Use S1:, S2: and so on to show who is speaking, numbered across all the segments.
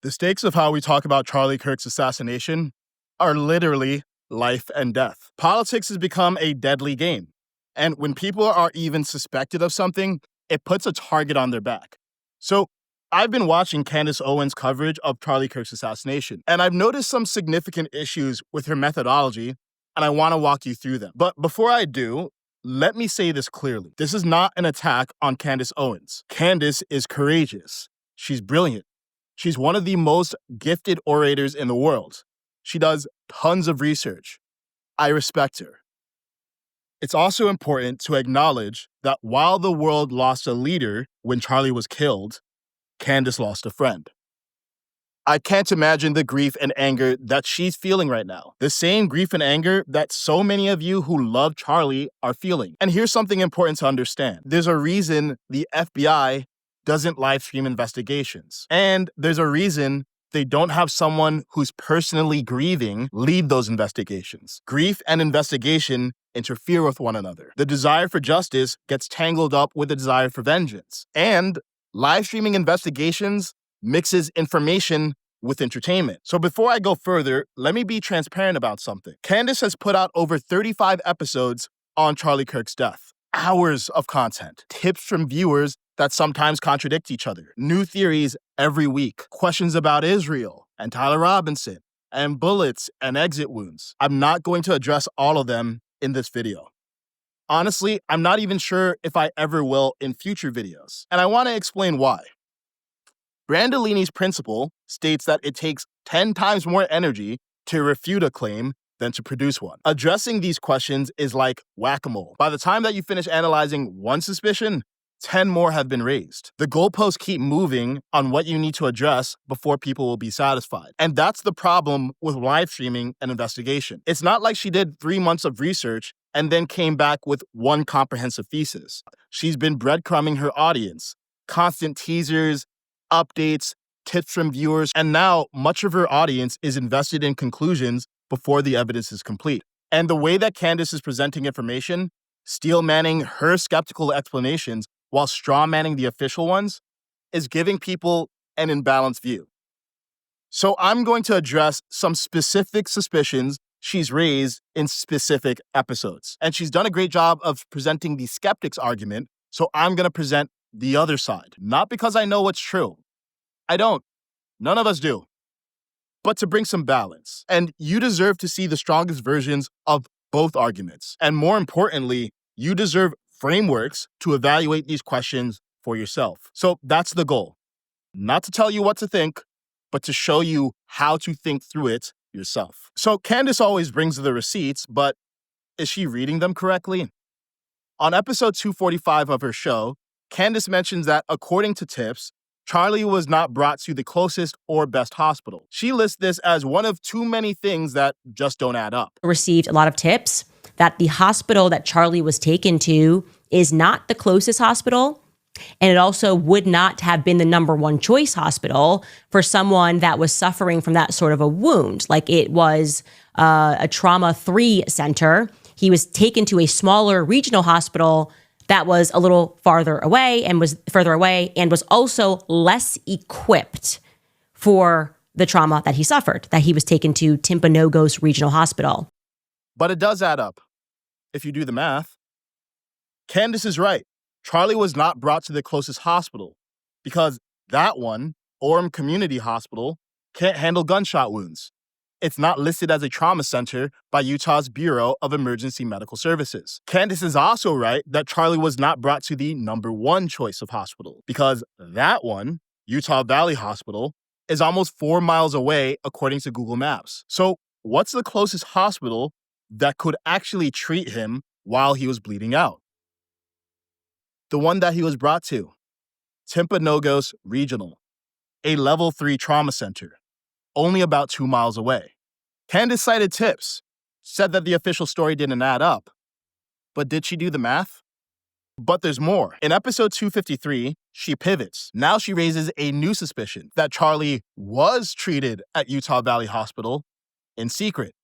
S1: The stakes of how we talk about Charlie Kirk's assassination are literally life and death. Politics has become a deadly game. And when people are even suspected of something, it puts a target on their back. So I've been watching Candace Owens' coverage of Charlie Kirk's assassination, and I've noticed some significant issues with her methodology, and I want to walk you through them. But before I do, let me say this clearly. This is not an attack on Candace Owens. Candace is courageous. She's brilliant. She's one of the most gifted orators in the world. She does tons of research. I respect her. It's also important to acknowledge that while the world lost a leader when Charlie was killed, Candace lost a friend. I can't imagine the grief and anger that she's feeling right now. The same grief and anger that so many of you who love Charlie are feeling. And here's something important to understand. There's a reason the FBI doesn't live stream investigations. And there's a reason they don't have someone who's personally grieving lead those investigations. Grief and investigation interfere with one another. The desire for justice gets tangled up with the desire for vengeance. And live streaming investigations mixes information with entertainment. So before I go further, let me be transparent about something. Candace has put out over 35 episodes on Charlie Kirk's death. Hours of content. Tips from viewers that sometimes contradict each other. New theories every week. Questions about Israel and Tyler Robinson and bullets and exit wounds. I'm not going to address all of them in this video. Honestly, I'm not even sure if I ever will in future videos. And I want to explain why. Brandolini's principle states that it takes 10 times more energy to refute a claim than to produce one. Addressing these questions is like whack-a-mole. By the time that you finish analyzing one suspicion, 10 more have been raised. The goalposts keep moving on what you need to address before people will be satisfied. And that's the problem with live streaming an investigation. It's not like she did 3 months of research and then came back with one comprehensive thesis. She's been breadcrumbing her audience, constant teasers, updates, tips from viewers, and now much of her audience is invested in conclusions before the evidence is complete. And the way that Candace is presenting information, steel manning her skeptical explanations while straw manning the official ones, is giving people an imbalanced view. So I'm going to address some specific suspicions she's raised in specific episodes. And she's done a great job of presenting the skeptic's argument, so I'm going to present the other side. Not because I know what's true. I don't. None of us do. But to bring some balance. And you deserve to see the strongest versions of both arguments. And more importantly, you deserve frameworks to evaluate these questions for yourself. So that's the goal. Not to tell you what to think, but to show you how to think through it yourself. So Candace always brings the receipts, but is she reading them correctly? On episode 245 of her show, Candace mentions that according to tips, Charlie was not brought to the closest or best hospital. She lists this as one of too many things that just don't add up.
S2: Received a lot of tips that the hospital that Charlie was taken to is not the closest hospital, and it also would not have been the number one choice hospital for someone that was suffering from that sort of a wound. Like it was a trauma 3 center. He was taken to a smaller regional hospital that was a little farther away and was also less equipped for the trauma that he suffered, that he was taken to Timpanogos Regional Hospital.
S1: But it does add up, if you do the math. Candace is right. Charlie was not brought to the closest hospital because that one, Orem Community Hospital, can't handle gunshot wounds. It's not listed as a trauma center by Utah's Bureau of Emergency Medical Services. Candace is also right that Charlie was not brought to the number one choice of hospital because that one, Utah Valley Hospital, is almost 4 miles away according to Google Maps. So what's the closest hospital that could actually treat him while he was bleeding out? The one that he was brought to, Timpanogos Regional, a level 3 trauma center, only about 2 miles away. Candace cited tips, said that the official story didn't add up. But did she do the math? But there's more. In episode 253, she pivots. Now she raises a new suspicion that Charlie was treated at Utah Valley Hospital in secret,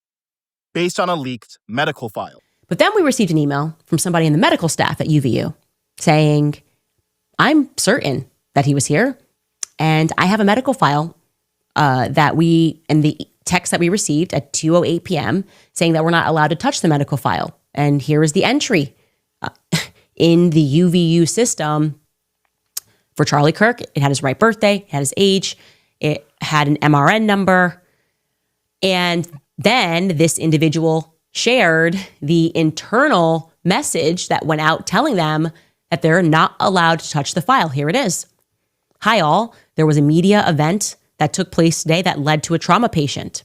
S1: based on a leaked medical file.
S2: But then we received an email from somebody in the medical staff at UVU saying, I'm certain that he was here, and I have a medical file in the text that we received at 2:08 p.m. saying that we're not allowed to touch the medical file. And here is the entry in the UVU system for Charlie Kirk. It had his right birthday, it had his age, it had an MRN number. And then this individual shared the internal message that went out telling them that they're not allowed to touch the file. Here it is. Hi all, there was a media event that took place today that led to a trauma patient.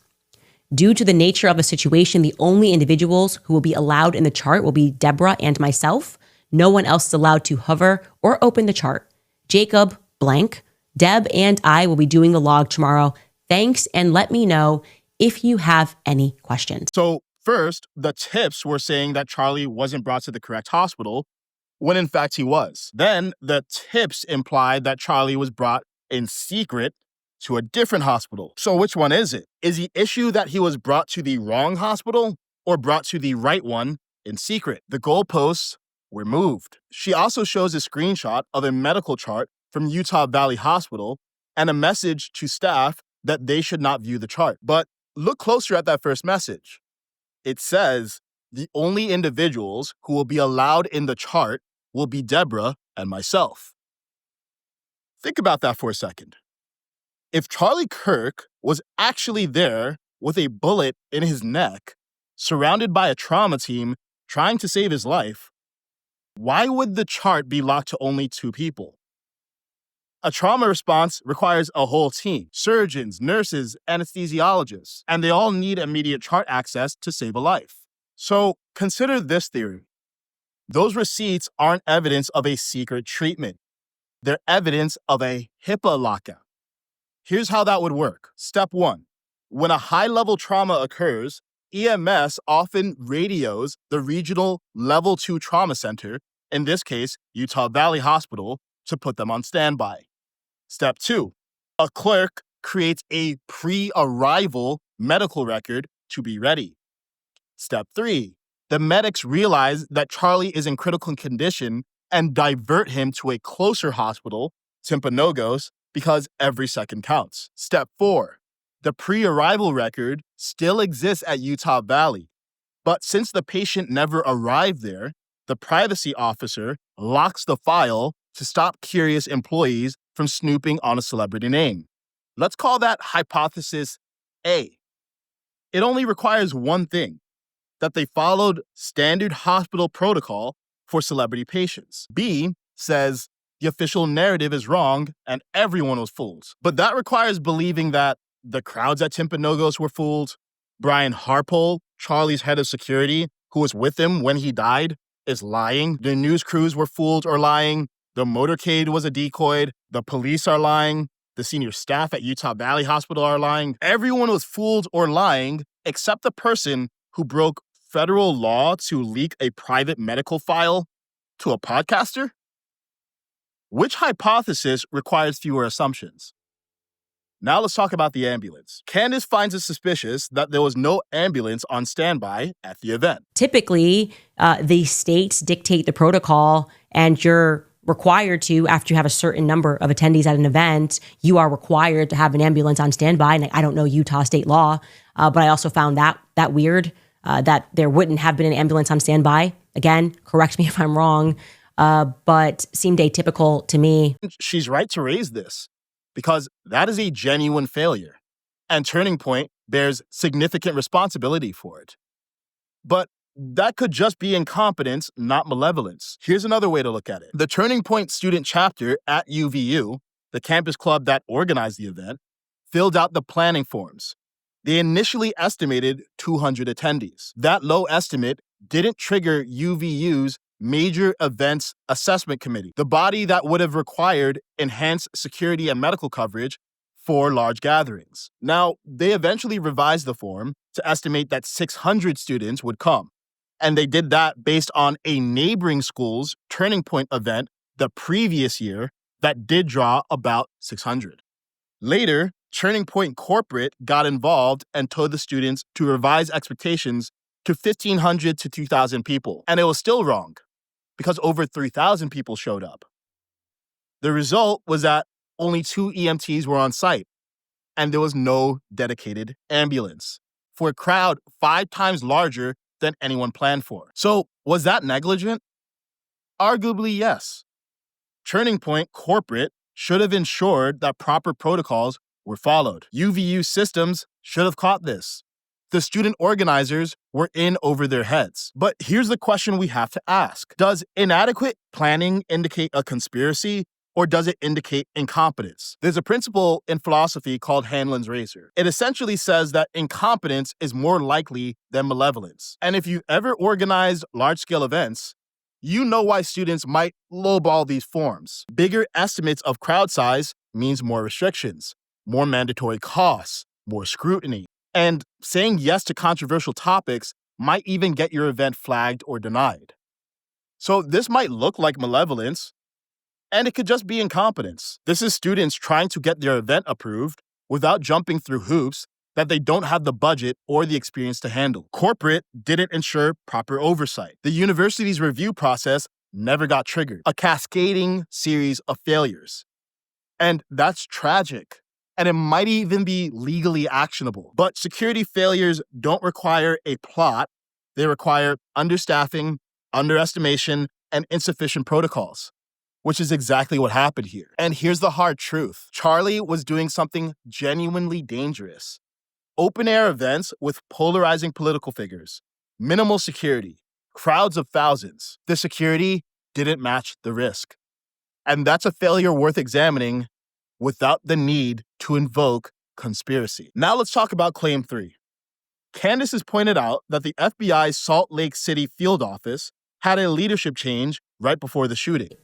S2: Due to the nature of the situation, the only individuals who will be allowed in the chart will be Deborah and myself. No one else is allowed to hover or open the chart. Jacob, blank. Deb and I will be doing the log tomorrow. Thanks, and let me know if you have any questions.
S1: So first, the tips were saying that Charlie wasn't brought to the correct hospital, when in fact he was. Then the tips implied that Charlie was brought in secret to a different hospital. So which one is it? Is the issue that he was brought to the wrong hospital or brought to the right one in secret? The goalposts were moved. She also shows a screenshot of a medical chart from Utah Valley Hospital and a message to staff that they should not view the chart. But look closer at that first message. It says the only individuals who will be allowed in the chart will be Deborah and myself. Think about that for a second. If Charlie Kirk was actually there with a bullet in his neck, surrounded by a trauma team trying to save his life, why would the chart be locked to only 2 people? A trauma response requires a whole team: surgeons, nurses, anesthesiologists, and they all need immediate chart access to save a life. So consider this theory. Those receipts aren't evidence of a secret treatment. They're evidence of a HIPAA lockout. Here's how that would work. Step 1. When a high-level trauma occurs, EMS often radios the regional level 2 trauma center, in this case, Utah Valley Hospital, to put them on standby. Step 2. A clerk creates a pre-arrival medical record to be ready. Step 3. The medics realize that Charlie is in critical condition and divert him to a closer hospital, Timpanogos, because every second counts. Step 4. The pre-arrival record still exists at Utah Valley, but since the patient never arrived there, the privacy officer locks the file to stop curious employees from snooping on a celebrity name. Let's call that hypothesis A. It only requires one thing: that they followed standard hospital protocol for celebrity patients. B says the official narrative is wrong and everyone was fooled. But that requires believing that the crowds at Timpanogos were fooled, Brian Harpole, Charlie's head of security, who was with him when he died, is lying, the news crews were fooled or lying, the motorcade was a decoy, the police are lying, the senior staff at Utah Valley Hospital are lying. Everyone was fooled or lying except the person who broke federal law to leak a private medical file to a podcaster? Which hypothesis requires fewer assumptions? Now let's talk about the ambulance. Candace finds it suspicious that there was no ambulance on standby at the event.
S2: Typically, the states dictate the protocol, and you're required to, after you have a certain number of attendees at an event, you are required to have an ambulance on standby. And I don't know Utah state law, but I also found that weird, that there wouldn't have been an ambulance on standby. Again, correct me if I'm wrong, but seemed atypical to me.
S1: She's right to raise this, because that is a genuine failure, and Turning Point bears significant responsibility for it. But that could just be incompetence, not malevolence. Here's another way to look at it. The Turning Point student chapter at UVU, the campus club that organized the event, filled out the planning forms. They initially estimated 200 attendees. That low estimate didn't trigger UVU's Major Events Assessment Committee, the body that would have required enhanced security and medical coverage for large gatherings. Now, they eventually revised the form to estimate that 600 students would come, and they did that based on a neighboring school's Turning Point event the previous year that did draw about 600. Later, Turning Point Corporate got involved and told the students to revise expectations to 1,500 to 2,000 people, and it was still wrong, because over 3,000 people showed up. The result was that only 2 EMTs were on site, and there was no dedicated ambulance for a crowd 5 times larger than anyone planned for. So, was that negligent? Arguably, yes. Turning Point Corporate should have ensured that proper protocols were followed. UVU systems should have caught this. The student organizers were in over their heads. But here's the question we have to ask. Does inadequate planning indicate a conspiracy, or does it indicate incompetence? There's a principle in philosophy called Hanlon's razor. It essentially says that incompetence is more likely than malevolence. And if you ever organized large-scale events, you know why students might lowball these forms. Bigger estimates of crowd size means more restrictions, more mandatory costs, more scrutiny. And saying yes to controversial topics might even get your event flagged or denied. So this might look like malevolence, and it could just be incompetence. This is students trying to get their event approved without jumping through hoops that they don't have the budget or the experience to handle. Corporate didn't ensure proper oversight. The university's review process never got triggered. A cascading series of failures. And that's tragic. And it might even be legally actionable. But security failures don't require a plot. They require understaffing, underestimation, and insufficient protocols, which is exactly what happened here. And here's the hard truth. Charlie was doing something genuinely dangerous. Open-air events with polarizing political figures, minimal security, crowds of thousands. The security didn't match the risk. And that's a failure worth examining without the need to invoke conspiracy. Now let's talk about Claim 3. Candace has pointed out that the FBI's Salt Lake City field office had a leadership change right before the shooting.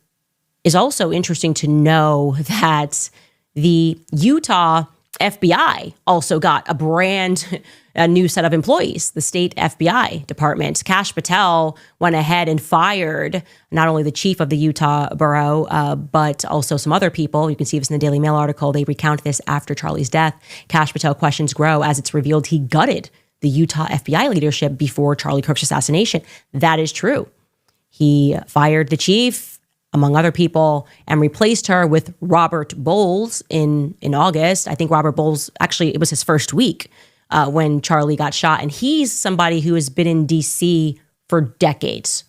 S2: It's also interesting to know that the Utah FBI also got a new set of employees. The state FBI department. Kash Patel went ahead and fired not only the chief of the Utah borough, but also some other people. You can see this in the Daily Mail article. They recount this after Charlie's death. Kash Patel questions grow as it's revealed he gutted the Utah FBI leadership before Charlie Kirk's assassination. That is true. He fired the chief, among other people, and replaced her with Robert Bowles in August. I think Robert Bowles, actually, it was his first week when Charlie got shot. And he's somebody who has been in D.C. for decades.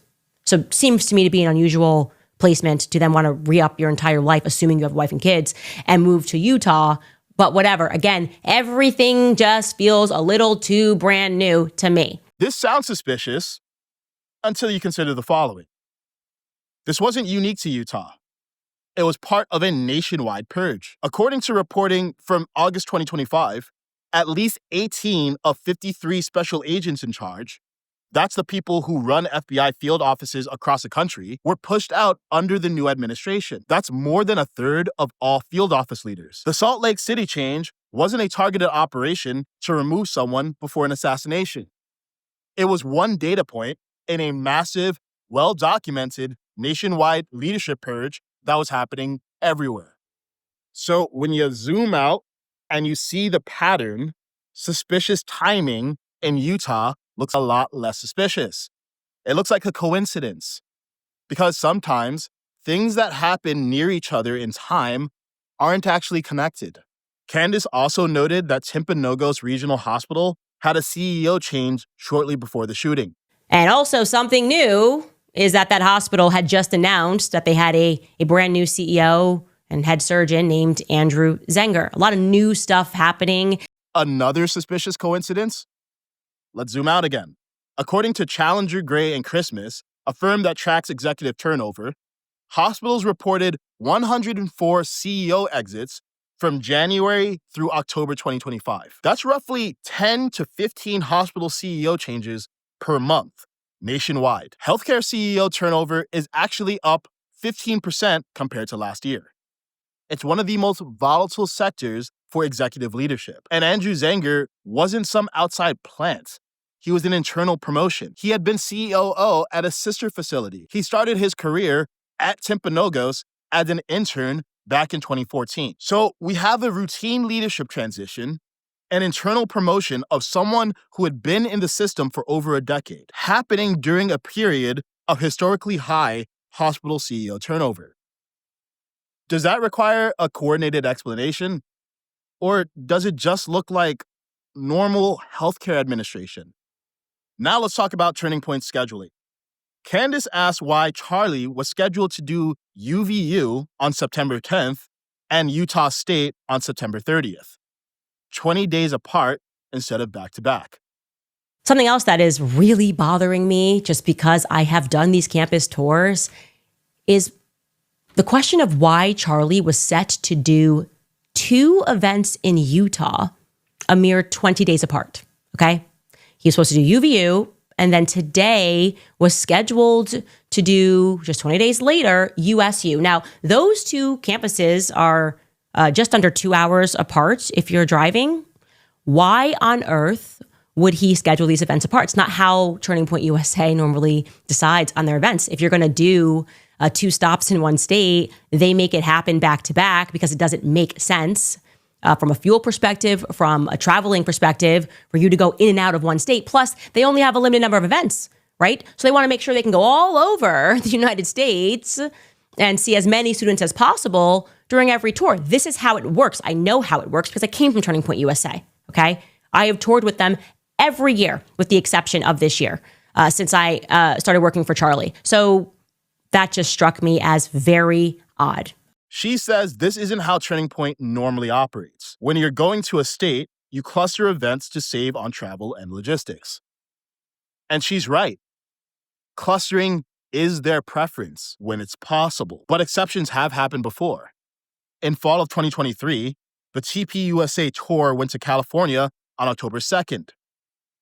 S2: So it seems to me to be an unusual placement to then want to re-up your entire life, assuming you have a wife and kids, and move to Utah. But whatever. Again, everything just feels a little too brand new to me.
S1: This sounds suspicious until you consider the following. This wasn't unique to Utah. It was part of a nationwide purge. According to reporting from August 2025, at least 18 of 53 special agents in charge, that's the people who run FBI field offices across the country, were pushed out under the new administration. That's more than a third of all field office leaders. The Salt Lake City change wasn't a targeted operation to remove someone before an assassination. It was one data point in a massive, well-documented, nationwide leadership purge that was happening everywhere. So when you zoom out and you see the pattern, suspicious timing in Utah looks a lot less suspicious. It looks like a coincidence because sometimes things that happen near each other in time aren't actually connected. Candace also noted that Timpanogos Regional Hospital had a CEO change shortly before the shooting.
S2: And also something new is that hospital had just announced that they had a brand new CEO and head surgeon named Andrew Zenger. A lot of new stuff happening.
S1: Another suspicious coincidence? Let's zoom out again. According to Challenger, Gray, and Christmas, a firm that tracks executive turnover, hospitals reported 104 CEO exits from January through October 2025. That's roughly 10 to 15 hospital CEO changes per month. Nationwide. Healthcare CEO turnover is actually up 15% compared to last year. It's one of the most volatile sectors for executive leadership. And Andrew Zenger wasn't some outside plant. He was an internal promotion. He had been COO at a sister facility. He started his career at Timpanogos as an intern back in 2014. So we have a routine leadership transition, an internal promotion of someone who had been in the system for over a decade, happening during a period of historically high hospital CEO turnover. Does that require a coordinated explanation? Or does it just look like normal healthcare administration? Now let's talk about Turning Point scheduling. Candace asked why Charlie was scheduled to do UVU on September 10th and Utah State on September 30th, 20 days apart instead of back-to-back.
S2: Something else that is really bothering me, just because I have done these campus tours, is the question of why Charlie was set to do 2 events in Utah a mere 20 days apart, okay? He was supposed to do UVU, and then today was scheduled to do, just 20 days later, USU. Now, those 2 campuses are just under 2 hours apart if you're driving. Why on earth would he schedule these events apart? It's not how Turning Point USA normally decides on their events. If you're going to do 2 stops in one state, they make it happen back to back because it doesn't make sense from a fuel perspective, from a traveling perspective, for you to go in and out of one state. Plus, they only have a limited number of events, right? So they want to make sure they can go all over the United States and see as many students as possible during every tour. This is how it works. I know how it works because I came from Turning Point USA, okay? I have toured with them every year, with the exception of this year, since I started working for Charlie. So that just struck me as very odd.
S1: She says this isn't how Turning Point normally operates. When you're going to a state, you cluster events to save on travel and logistics. And she's right. Clustering is their preference when it's possible, but exceptions have happened before. In fall of 2023, the TPUSA tour went to California on October 2nd,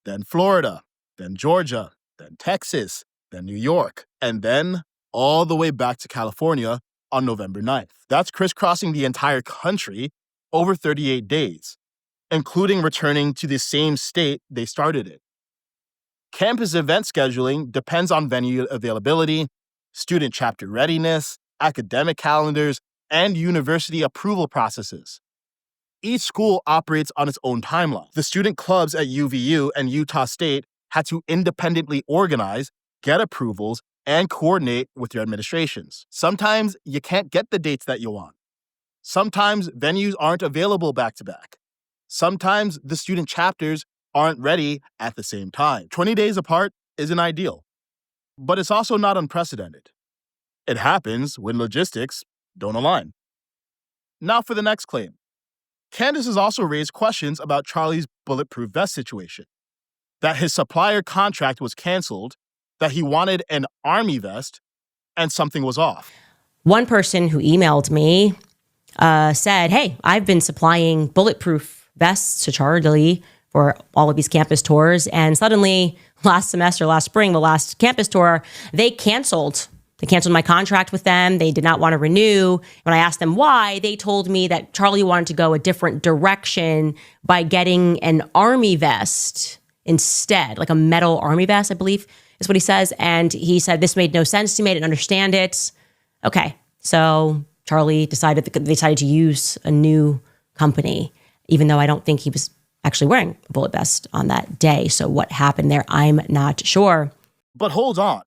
S1: then Florida, then Georgia, then Texas, then New York, and then all the way back to California on November 9th. That's crisscrossing the entire country over 38 days, including returning to the same state they started in. Campus event scheduling depends on venue availability, student chapter readiness, academic calendars, and university approval processes. Each school operates on its own timeline. The student clubs at UVU and Utah State had to independently organize, get approvals, and coordinate with your administrations. Sometimes you can't get the dates that you want. Sometimes venues aren't available back-to-back. Sometimes the student chapters aren't ready at the same time. 20 days apart isn't ideal, but it's also not unprecedented. It happens when logistics don't align. Now for the next claim. Candace has also raised questions about Charlie's Bulletproof Vest situation, that his supplier contract was canceled, that he wanted an army vest, and something was off.
S2: One person who emailed me said, hey, I've been supplying bulletproof vests to Charlie for all of these campus tours, and suddenly last spring, the last campus tour, they canceled my contract with them. They did not want to renew. When I asked them why, they told me that Charlie wanted to go a different direction by getting an army vest instead, like a metal army vest, I believe is what he says. And he said, this made no sense to me. I didn't understand it. Okay. So Charlie decided to use a new company, even though I don't think he was actually wearing a bullet vest on that day. So what happened there? I'm not sure.
S1: But hold on.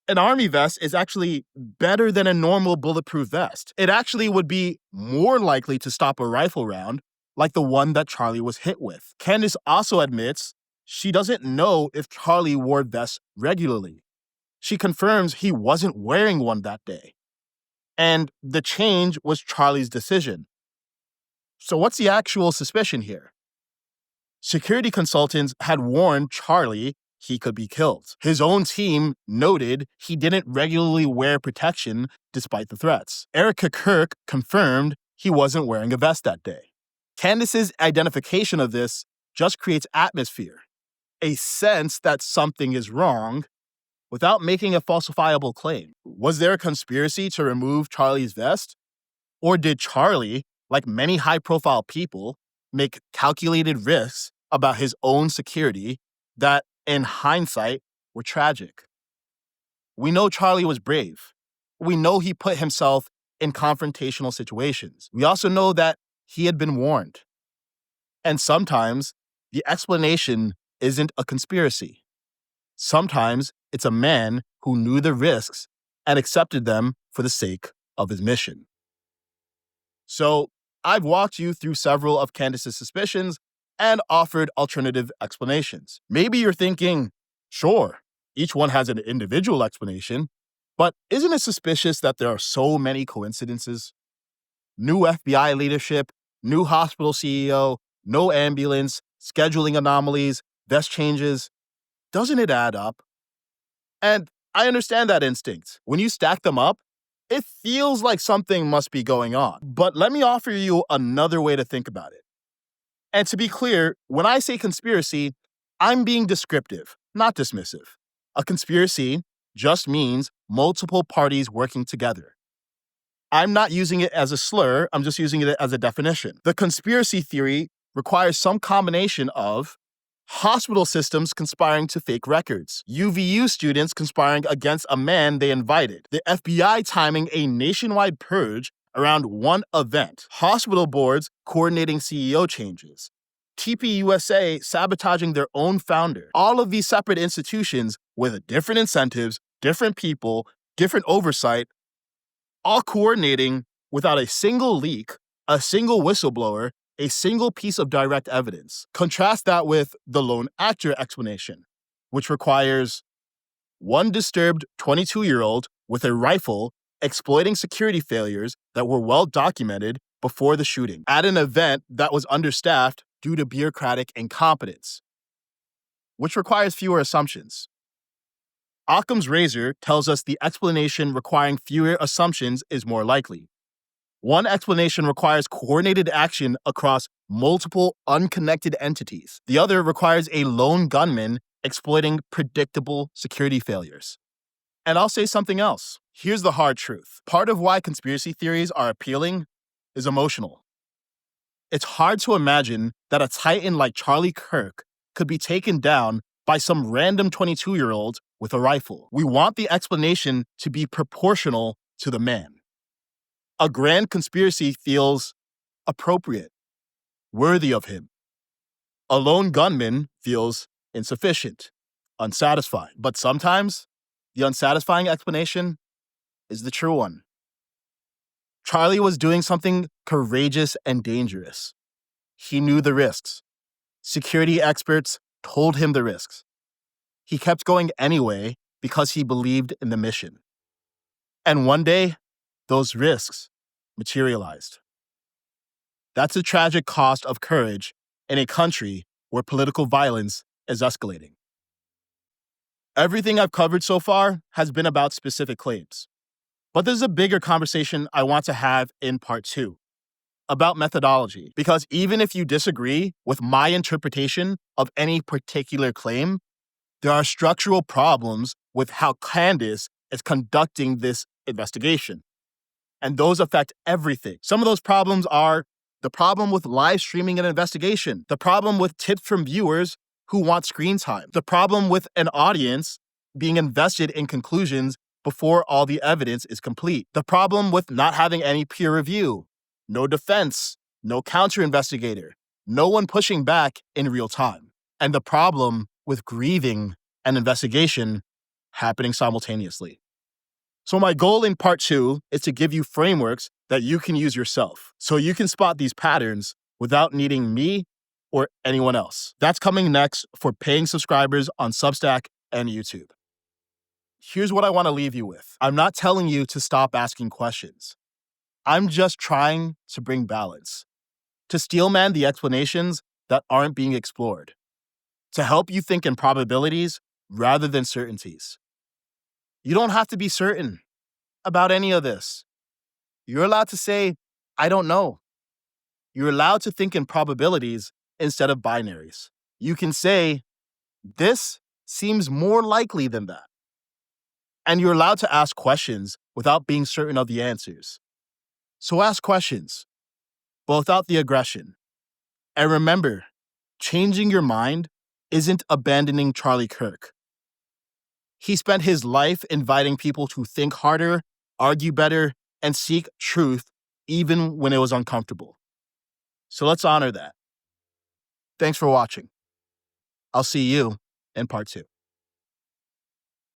S1: An army vest is actually better than a normal bulletproof vest. It actually would be more likely to stop a rifle round like the one that Charlie was hit with. Candace also admits she doesn't know if Charlie wore vests regularly. She confirms he wasn't wearing one that day. And the change was Charlie's decision. So what's the actual suspicion here? Security consultants had warned Charlie he could be killed. His own team noted he didn't regularly wear protection despite the threats. Charlie Kirk confirmed he wasn't wearing a vest that day. Candace's identification of this just creates atmosphere, a sense that something is wrong, without making a falsifiable claim. Was there a conspiracy to remove Charlie's vest? Or did Charlie, like many high-profile people, make calculated risks about his own security that, in hindsight, were tragic? We know Charlie was brave. We know he put himself in confrontational situations. We also know that he had been warned. And sometimes the explanation isn't a conspiracy. Sometimes it's a man who knew the risks and accepted them for the sake of his mission. So, I've walked you through several of Candace's suspicions and offered alternative explanations. Maybe you're thinking, sure, each one has an individual explanation, but isn't it suspicious that there are so many coincidences? New FBI leadership, new hospital CEO, no ambulance, scheduling anomalies, vest changes. Doesn't it add up? And I understand that instinct. When you stack them up, it feels like something must be going on. But let me offer you another way to think about it. And to be clear, when I say conspiracy, I'm being descriptive, not dismissive. A conspiracy just means multiple parties working together. I'm not using it as a slur, I'm just using it as a definition. The conspiracy theory requires some combination of hospital systems conspiring to fake records, UVU students conspiring against a man they invited, the FBI timing a nationwide purge around one event, hospital boards coordinating CEO changes, TPUSA sabotaging their own founder. All of these separate institutions with different incentives, different people, different oversight, all coordinating without a single leak, a single whistleblower, a single piece of direct evidence. Contrast that with the lone actor explanation, which requires one disturbed 22-year-old with a rifle exploiting security failures that were well documented before the shooting at an event that was understaffed due to bureaucratic incompetence, which requires fewer assumptions. Occam's razor tells us the explanation requiring fewer assumptions is more likely. One explanation requires coordinated action across multiple unconnected entities. The other requires a lone gunman exploiting predictable security failures. And I'll say something else. Here's the hard truth. Part of why conspiracy theories are appealing is emotional. It's hard to imagine that a titan like Charlie Kirk could be taken down by some random 22-year-old with a rifle. We want the explanation to be proportional to the man. A grand conspiracy feels appropriate, worthy of him. A lone gunman feels insufficient, unsatisfying. But sometimes, the unsatisfying explanation is the true one. Charlie was doing something courageous and dangerous. He knew the risks. Security experts told him the risks. He kept going anyway because he believed in the mission. And one day, those risks materialized. That's the tragic cost of courage in a country where political violence is escalating. Everything I've covered so far has been about specific claims. But there's a bigger conversation I want to have in part 2 about methodology. Because even if you disagree with my interpretation of any particular claim, there are structural problems with how Candace is conducting this investigation. And those affect everything. Some of those problems are the problem with live streaming an investigation, the problem with tips from viewers who want screen time, the problem with an audience being invested in conclusions before all the evidence is complete, the problem with not having any peer review, no defense, no counter-investigator, no one pushing back in real time, and the problem with grieving an investigation happening simultaneously. So my goal in part 2 is to give you frameworks that you can use yourself so you can spot these patterns without needing me or anyone else. That's coming next for paying subscribers on Substack and YouTube. Here's what I want to leave you with. I'm not telling you to stop asking questions. I'm just trying to bring balance, to steelman the explanations that aren't being explored, to help you think in probabilities rather than certainties. You don't have to be certain about any of this. You're allowed to say, I don't know. You're allowed to think in probabilities instead of binaries. You can say, this seems more likely than that. And you're allowed to ask questions without being certain of the answers. So ask questions, but without the aggression. And remember, changing your mind isn't abandoning Charlie Kirk. He spent his life inviting people to think harder, argue better, and seek truth even when it was uncomfortable. So let's honor that. Thanks for watching. I'll see you in part 2.